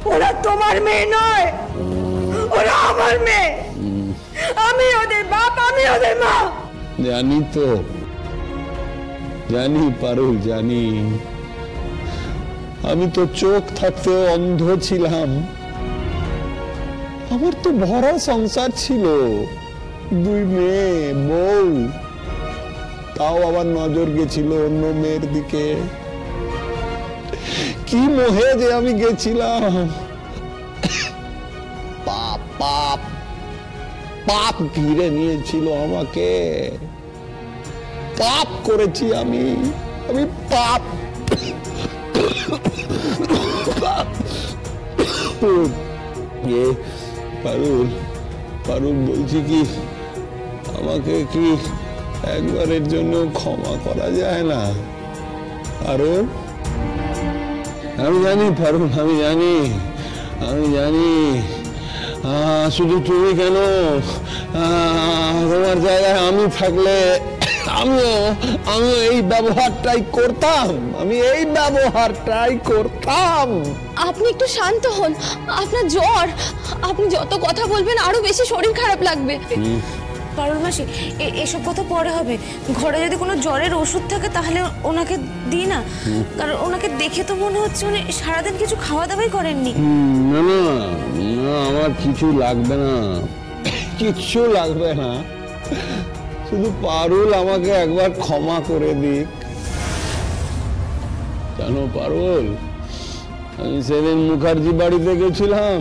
ওরা তোমার মেয়ে নয়, ওরা আমার মেয়ে। আমি ওদের বাপ, আমি ওদের মা। জানি তো, জানি পারুল, জানি। আমি তো চোখ থাকতে অন্ধ ছিলাম। আমার তো ভরা সংসার ছিল, 2 মেয়ে, বউ। তাও আবার নজর গেছিল অন্য মেয়ের দিকে। কি মোহে যে আমি গেছিলাম। পাপ পাপ পাপ ঘিরে নিয়েছিল আমাকে। পাপ করেছি আমি, আমি পাপ। পারুল, পারুল বলছি কি, আমাকে কি একবারের জন্য ক্ষমা করা যায় না? পারুল, আমি জানি পারুল, আমি জানি, আমি জানি। শুধু তুমি কেন, তোমার জায়গায় আমি থাকলে আমিও এই ব্যবহারটাই করতাম, আমি এই ব্যবহারটাই করতাম। আপনি একটু শান্ত হন, আপনার জ্বর, আপনি যত কথা বলবেন আরো বেশি শরীর খারাপ লাগবে। পারুল মাসি, এসব কথা পরে হবে। ঘরে যদি কোনো জ্বরের ওষুধ থাকে তাহলে ওনাকে দিই না, কারণ ওনাকে দেখে তো মনে হচ্ছে উনি সারাদিন কিছু খাওয়া দাওয়াই করেননি। না না না, আমার কিছু লাগবে না, কিচ্ছু লাগবে না। শুধু পারুল আমাকে একবার ক্ষমা করে দিক। জানো পারুল, আমি সেদিন মুখার্জি বাড়িতে গেছিলাম,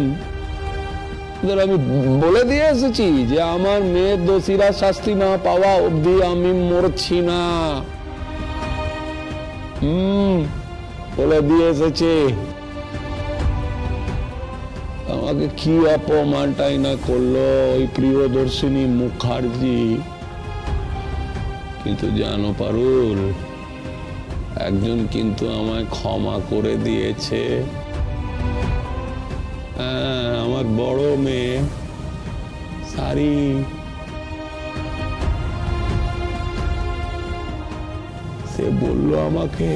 আমি বলে দিয়ে এসেছি যে আমার মেয়ের দোষীরা শাস্তি না পাওয়া অবধি আমি মরছি না। বলে দিয়ে এসেছে। আমাকে কি অপমানটাই না করলো ওই প্রিয়দর্শিনী মুখার্জি। কিন্তু জানো পারুল, একজন কিন্তু আমায় ক্ষমা করে দিয়েছে। আমার বড় মেয়ে সারি। সে বলল আমাকে,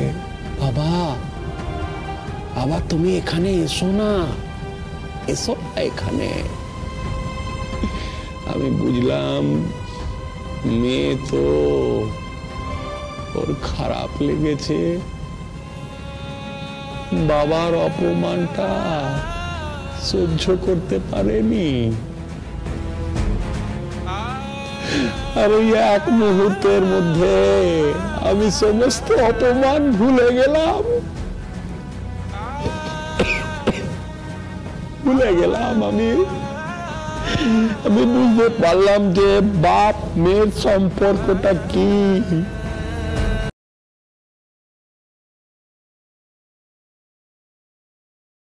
বাবা বাবা তুমি এখানে এসো না, এসো এখানে। আমি বুঝলাম মেয়ে তো, ওর খারাপ লেগেছে, বাবার অপমানটা সহ্য করতে পারেনি। আর ওই এক মুহূর্তের মধ্যে আমি সমস্ত অপমান ভুলে গেলাম, ভুলে গেলাম। আমি বুঝতে পারলাম যে বাপ মেয়ের সম্পর্কটা কি।